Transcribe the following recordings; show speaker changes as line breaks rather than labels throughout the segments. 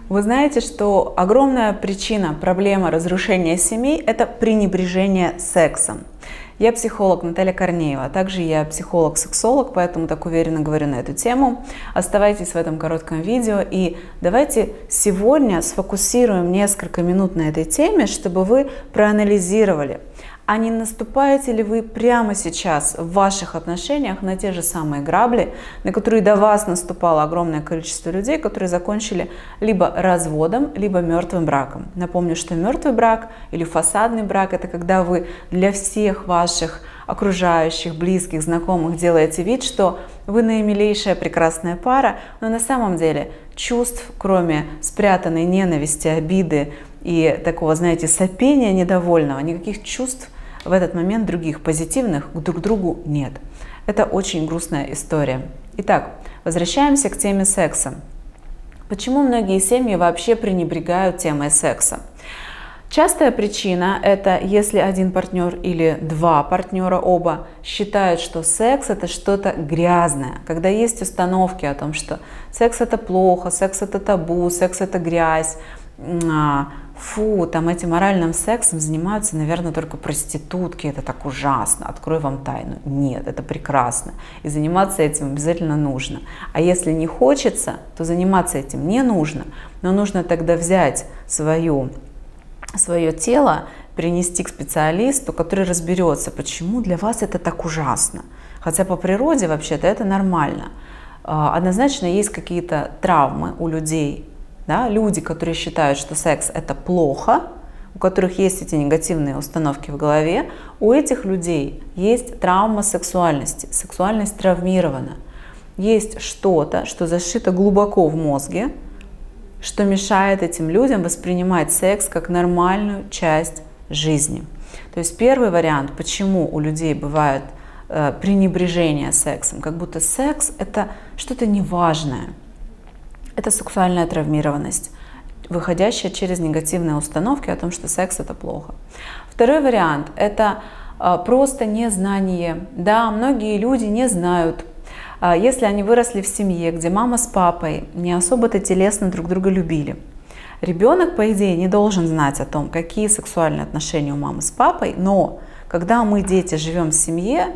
Вы знаете, что огромная причина проблемы разрушения семей – это пренебрежение сексом. Я психолог Наталья Корнеева, а также я психолог-сексолог, поэтому так уверенно говорю на эту тему. Оставайтесь в этом коротком видео и давайте сегодня сфокусируем несколько минут на этой теме, чтобы вы проанализировали, а не наступаете ли вы прямо сейчас в ваших отношениях на те же самые грабли, на которые до вас наступало огромное количество людей, которые закончили либо разводом, либо мертвым браком. Напомню, что мертвый брак или фасадный брак – это когда вы для всех ваших окружающих, близких, знакомых делаете вид, что вы наимилейшая прекрасная пара, но на самом деле чувств, кроме спрятанной ненависти, обиды и такого, знаете, сопения недовольного, никаких чувств в этот момент других, позитивных, друг к другу нет. Это очень грустная история. Итак, возвращаемся к теме секса. Почему многие семьи вообще пренебрегают темой секса? Частая причина – это если один партнер или два партнера оба считают, что секс – это что-то грязное. Когда есть установки о том, что секс – это плохо, секс – это табу, секс – это грязь, фу, там этим моральным сексом занимаются, наверное, только проститутки, это так ужасно, открою вам тайну. Нет, это прекрасно, и заниматься этим обязательно нужно. А если не хочется, то заниматься этим не нужно, но нужно тогда взять свое тело, принести к специалисту, который разберется, почему для вас это так ужасно. Хотя по природе вообще-то это нормально. Однозначно есть какие-то травмы у людей. Да, люди, которые считают, что секс – это плохо, у которых есть эти негативные установки в голове, у этих людей есть травма сексуальности, сексуальность травмирована. Есть что-то, что зашито глубоко в мозге, что мешает этим людям воспринимать секс как нормальную часть жизни. То есть первый вариант, почему у людей бывает пренебрежение сексом, как будто секс – это что-то неважное. Это сексуальная травмированность, выходящая через негативные установки о том, что секс – это плохо. Второй вариант – это просто незнание. Да, многие люди не знают, если они выросли в семье, где мама с папой не особо-то телесно друг друга любили. Ребенок, по идее, не должен знать о том, какие сексуальные отношения у мамы с папой, но когда мы, дети, живем в семье,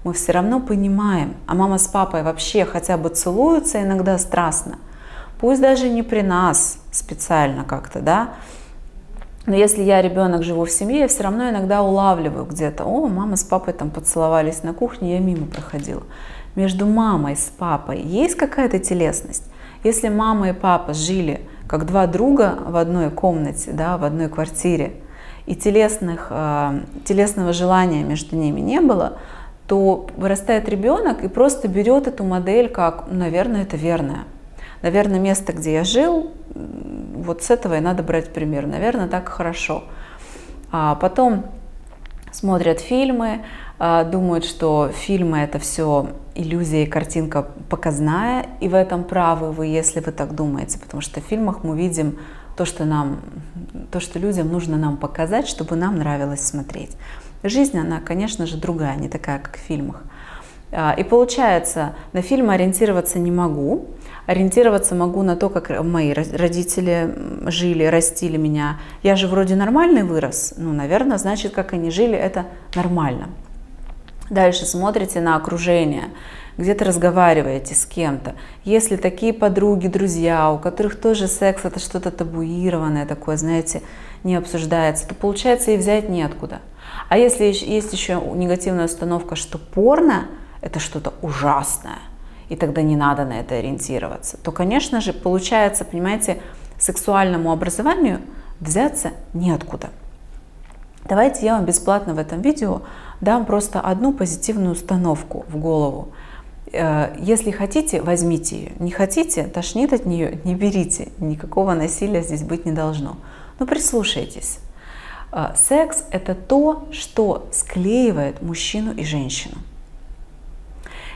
мы все равно понимаем, а мама с папой вообще хотя бы целуются иногда страстно, пусть даже не при нас специально как-то, да, но если я ребенок, живу в семье, я все равно иногда улавливаю где-то, о, мама с папой там поцеловались на кухне, я мимо проходила. Между мамой с папой есть какая-то телесность? Если мама и папа жили как два друга в одной комнате, да, в одной квартире, и телесного желания между ними не было, то вырастает ребенок и просто берет эту модель как, наверное, это верное. Наверное, место, где я жил, вот с этого и надо брать пример. Наверное, так хорошо. А потом смотрят фильмы, думают, что фильмы – это все иллюзия и картинка показная, и в этом правы вы, если вы так думаете, потому что в фильмах мы видим то, что людям нужно нам показать, чтобы нам нравилось смотреть. Жизнь, она, конечно же, другая, не такая, как в фильмах. И получается, на фильмы ориентироваться не могу. Ориентироваться могу на то, как мои родители жили, растили меня. Я же вроде нормальный вырос. Ну, наверное, значит, как они жили, это нормально. Дальше смотрите на окружение, где-то разговариваете с кем-то. Если такие подруги, друзья, у которых тоже секс – это что-то табуированное такое, знаете, не обсуждается, то получается и взять неоткуда. А если есть еще негативная установка, что порно – это что-то ужасное, и тогда не надо на это ориентироваться, то, конечно же, получается, понимаете, сексуальному образованию взяться неоткуда. Давайте я вам бесплатно в этом видео дам просто одну позитивную установку в голову. Если хотите, возьмите ее. Не хотите, тошнит от нее, не берите. Никакого насилия здесь быть не должно. Но прислушайтесь. Секс – это то, что склеивает мужчину и женщину.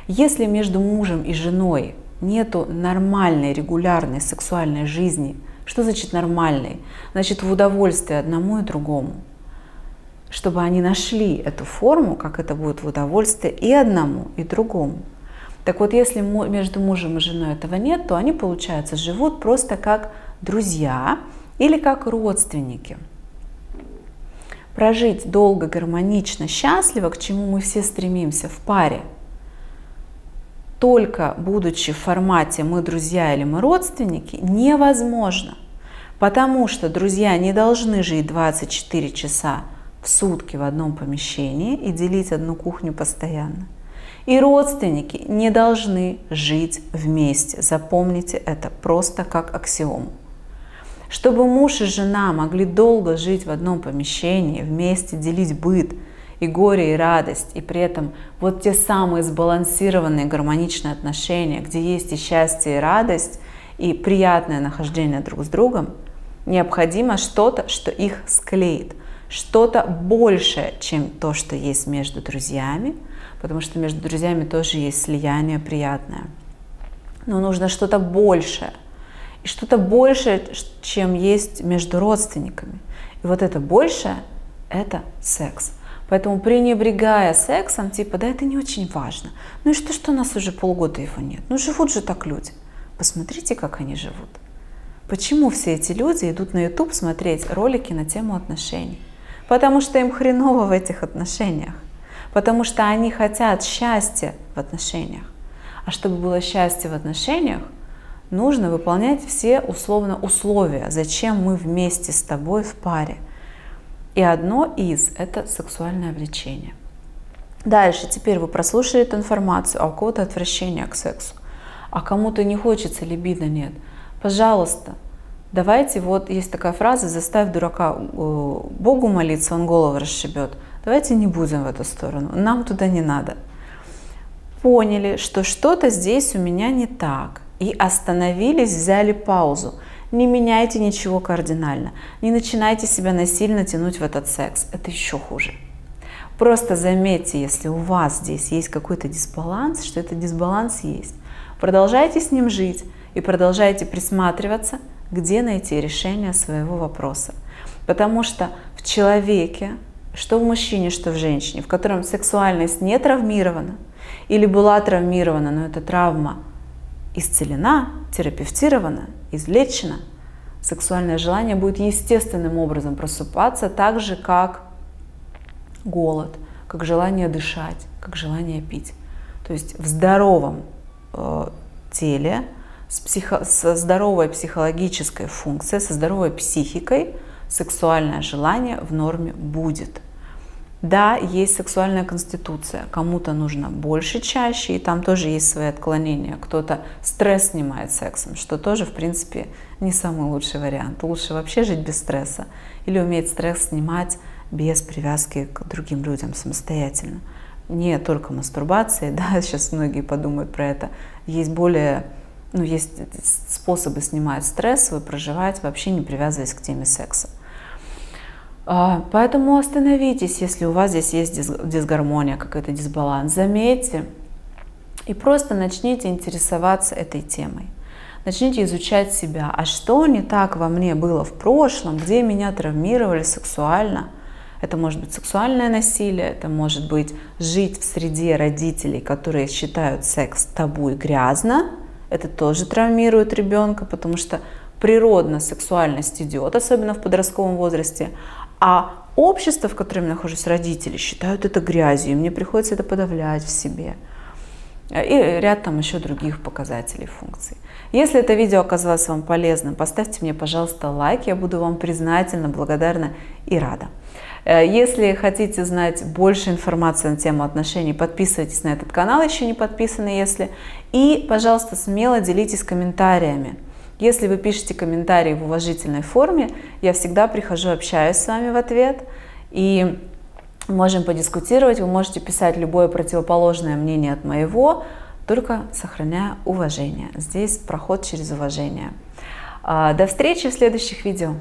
Если между мужем и женой нету нормальной, регулярной сексуальной жизни, что значит нормальной? Значит, в удовольствие одному и другому. Чтобы они нашли эту форму, как это будет в удовольствие и одному, и другому. Так вот, если между мужем и женой этого нет, то они, получается, живут просто как друзья или как родственники. Прожить долго, гармонично, счастливо, к чему мы все стремимся в паре, только будучи в формате «мы друзья» или «мы родственники», невозможно. Потому что друзья не должны жить 24 часа в сутки в одном помещении и делить одну кухню постоянно. И родственники не должны жить вместе. Запомните это просто как аксиому. Чтобы муж и жена могли долго жить в одном помещении, вместе делить быт и горе, и радость, и при этом вот те самые сбалансированные гармоничные отношения, где есть и счастье, и радость, и приятное нахождение друг с другом, необходимо что-то, что их склеит, что-то большее, чем то, что есть между друзьями, потому что между друзьями тоже есть слияние приятное. Но нужно что-то большее. И что-то большее, чем есть между родственниками. И вот это большее – это секс. Поэтому пренебрегая сексом, типа, да это не очень важно. Ну и что у нас уже полгода его нет? Ну живут же так люди. Посмотрите, как они живут. Почему все эти люди идут на YouTube смотреть ролики на тему отношений? Потому что им хреново в этих отношениях. Потому что они хотят счастья в отношениях. А чтобы было счастье в отношениях, нужно выполнять все условно условия, зачем мы вместе с тобой в паре. И одно из – это сексуальное влечение. Дальше, теперь вы прослушали эту информацию, а у кого-то отвращение к сексу, а кому-то не хочется, либидо нет. Пожалуйста, давайте, вот есть такая фраза: заставь дурака Богу молиться, он голову расшибет. Давайте не будем в эту сторону, нам туда не надо. Поняли, что что-то здесь у меня не так, и остановились, взяли паузу. Не меняйте ничего кардинально, не начинайте себя насильно тянуть в этот секс, это еще хуже. Просто заметьте, если у вас здесь есть какой-то дисбаланс, что этот дисбаланс есть. Продолжайте с ним жить и продолжайте присматриваться, где найти решение своего вопроса. Потому что в человеке, что в мужчине, что в женщине, в котором сексуальность не травмирована или была травмирована, но эта травма исцелена, терапевтирована, излечена, сексуальное желание будет естественным образом просыпаться, так же как голод, как желание дышать, как желание пить. То есть в здоровом теле, со здоровой психологической функцией, со здоровой психикой сексуальное желание в норме будет. Да, есть сексуальная конституция, кому-то нужно больше, чаще, и там тоже есть свои отклонения. Кто-то стресс снимает сексом, что тоже, в принципе, не самый лучший вариант. Лучше вообще жить без стресса или уметь стресс снимать без привязки к другим людям самостоятельно. Не только мастурбацией, да, сейчас многие подумают про это. Есть есть способы снимать стресс, проживать, вообще не привязываясь к теме секса. Поэтому остановитесь, если у вас здесь есть дисгармония, какой-то дисбаланс, заметьте и просто начните интересоваться этой темой. Начните изучать себя. А что не так во мне было в прошлом, где меня травмировали сексуально? Это может быть сексуальное насилие, это может быть жить в среде родителей, которые считают секс табу и грязно. Это тоже травмирует ребенка, потому что природно сексуальность идет, особенно в подростковом возрасте. А общество, в котором я нахожусь, родители, считают это грязью, и мне приходится это подавлять в себе. И ряд там еще других показателей, функций. Если это видео оказалось вам полезным, поставьте мне, пожалуйста, лайк, я буду вам признательна, благодарна и рада. Если хотите знать больше информации на тему отношений, подписывайтесь на этот канал, еще не подписаны, если. И, пожалуйста, смело делитесь комментариями. Если вы пишете комментарии в уважительной форме, я всегда прихожу, общаюсь с вами в ответ, и можем подискутировать. Вы можете писать любое противоположное мнение от моего, только сохраняя уважение. Здесь проход через уважение. До встречи в следующих видео.